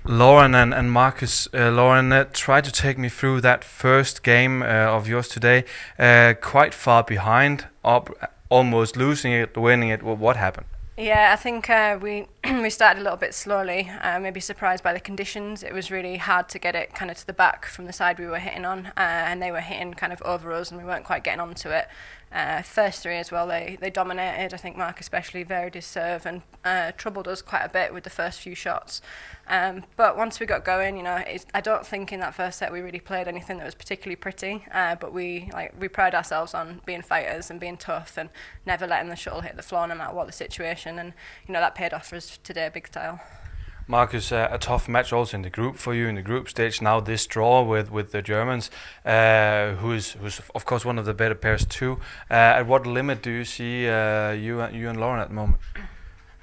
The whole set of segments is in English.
Lauren and Marcus, Lauren, try to take me through that first game of yours today. Quite far behind, up, almost losing it, winning it. Well, what happened? Yeah, I think we we started a little bit slowly. Maybe surprised by the conditions. It was really hard to get it kind of to the back from the side we were hitting on, and they were hitting kind of over us, and we weren't quite getting onto it. First three as well, they dominated. I think Mark especially varied his serve and troubled us quite a bit with the first few shots. But once we got going, I don't think in that first set we really played anything that was particularly pretty. But we pride ourselves on being fighters and being tough and never letting the shuttle hit the floor no matter what the situation. And that paid off for us today, big style. Marcus, a tough match also in the group for you in the group stage. Now this draw with the Germans, who's of course one of the better pairs too. At what limit do you see you and Lauren at the moment?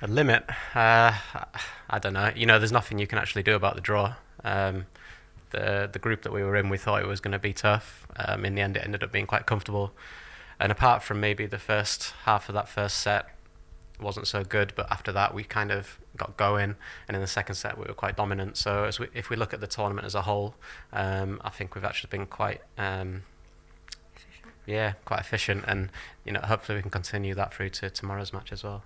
A limit? I don't know. There's nothing you can actually do about the draw. The group that we were in, we thought it was going to be tough. In the end, it ended up being quite comfortable. And apart from maybe the first half of that first set wasn't so good, but after that we kind of got going, and in the second set we were quite dominant. So if we look at the tournament as a whole, I think we've actually been quite quite efficient, and hopefully we can continue that through to tomorrow's match as well.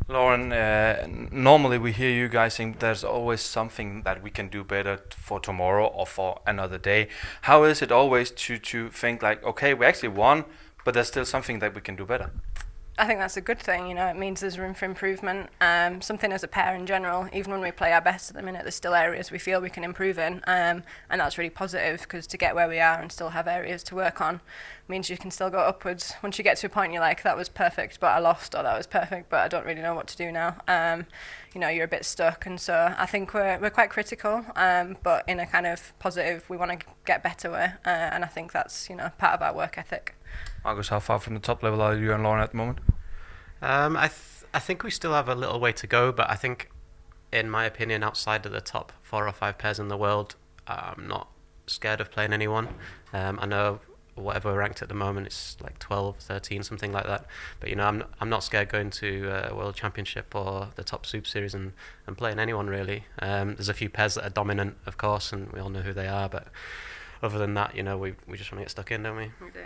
Lauren, normally we hear you guys saying there's always something that we can do better for tomorrow or for another day. How is it always to think like, okay, we actually won, but there's still something that we can do better? I think that's a good thing. It means there's room for improvement. Something as a pair in general, even when we play our best at the minute, there's still areas we feel we can improve in, and that's really positive, because to get where we are and still have areas to work on means you can still go upwards. Once you get to a point you're like, that was perfect but I lost, or that was perfect but I don't really know what to do now, you're a bit stuck. And so I think we're quite critical, but in a kind of positive, we want to get better way, and I think that's part of our work ethic. Marcus, how far from the top level are you and Lauren at the moment? I think we still have a little way to go, but I think, in my opinion, outside of the top 4 or 5 pairs in the world, I'm not scared of playing anyone. I know whatever we're ranked at the moment, it's like 12, 13, something like that. But I'm not scared going to a World Championship or the top Super Series and playing anyone really. There's a few pairs that are dominant, of course, and we all know who they are. But other than that, we just want to get stuck in, don't we? We do.